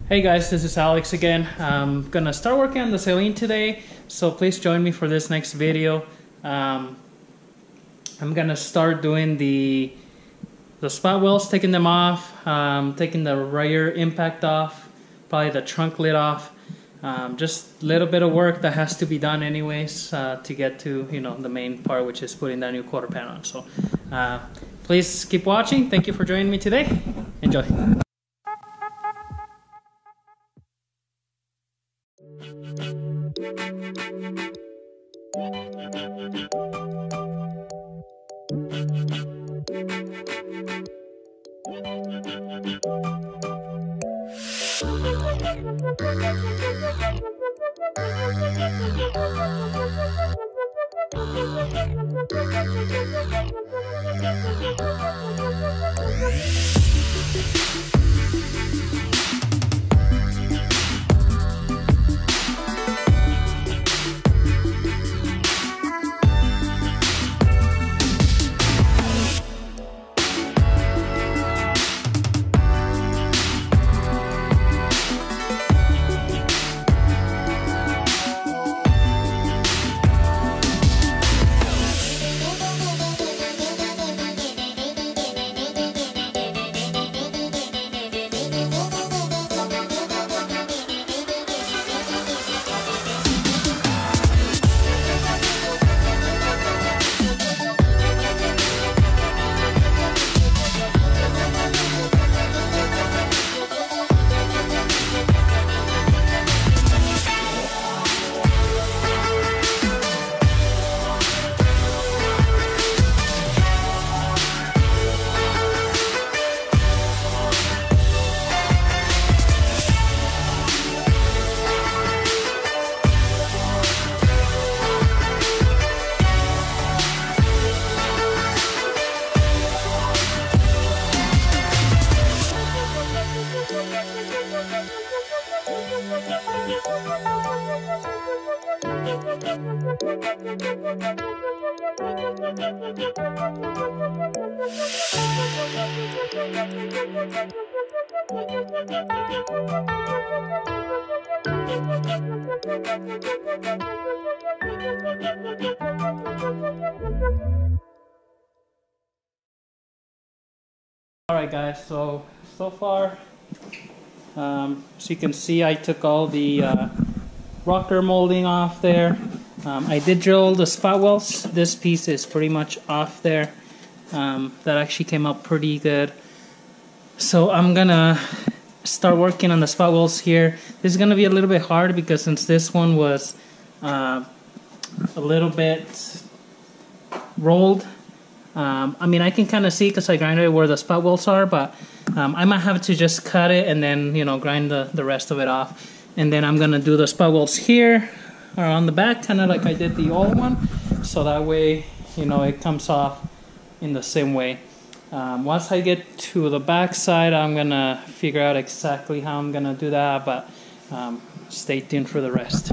Hey guys, this is Alex again. I'm gonna start working on the SALEEN today, so please join me for this next video. I'm gonna start doing the spot wells, taking them off, taking the rear impact off, probably the trunk lid off. Just a little bit of work that has to be done anyways to get to the main part, which is putting that new quarter panel on. So please keep watching. Thank you for joining me today. Enjoy. Alright guys, so far, so you can see I took all the rocker molding off there. I did drill the spot wells. This piece is pretty much off there. That actually came out pretty good. So I'm gonna start working on the spot wells here. This is gonna be a little bit hard because since this one was a little bit rolled, I mean I can kind of see because I grinded where the spot wells are, but I might have to just cut it and then grind the rest of it off. And then I'm gonna do the spot wells here or on the back, kind of like I did the old one, so that way it comes off in the same way. Once I get to the back side, I'm gonna figure out exactly how I'm gonna do that, but stay tuned for the rest.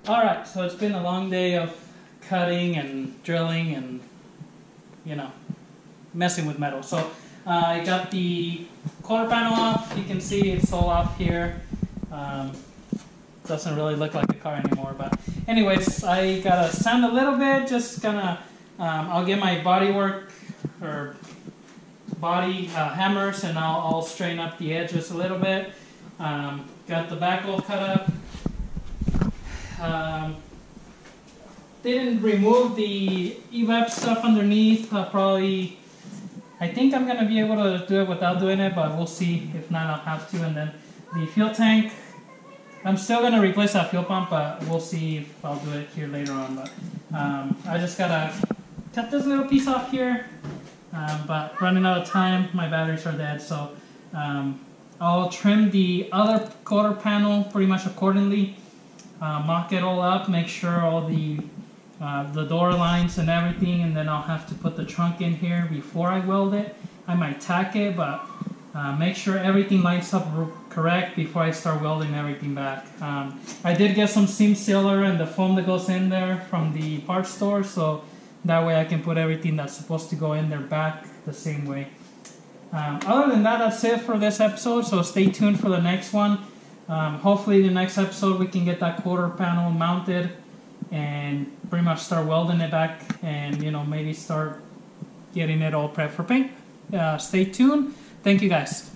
Alright, so it's been a long day of cutting and drilling and, you know, messing with metal. So I got the quarter panel off. You can see it's all off here. Doesn't really look like a car anymore, but anyways, I gotta sand a little bit. Just gonna, I'll get my body work or body hammers, and I'll straighten up the edges a little bit. Got the back all cut up. Didn't remove the evap stuff underneath. Probably, I think I'm gonna be able to do it without doing it, but we'll see. If not, I'll have to. And then the fuel tank, I'm still gonna replace that fuel pump, but we'll see if I'll do it here later on. But I just gotta cut this little piece off here. But running out of time, my batteries are dead, so I'll trim the other quarter panel pretty much accordingly. Mock it all up, make sure all the door lines and everything, and then I'll have to put the trunk in here before I weld it. I might tack it, but make sure everything lines up correct before I start welding everything back. I did get some seam sealer and the foam that goes in there from the parts store, so that way I can put everything that's supposed to go in there back the same way. Other than that, that's it for this episode, so stay tuned for the next one. Hopefully the next episode we can get that quarter panel mounted and pretty much start welding it back, and, you know, maybe start getting it all prepped for paint. Stay tuned. Thank you guys.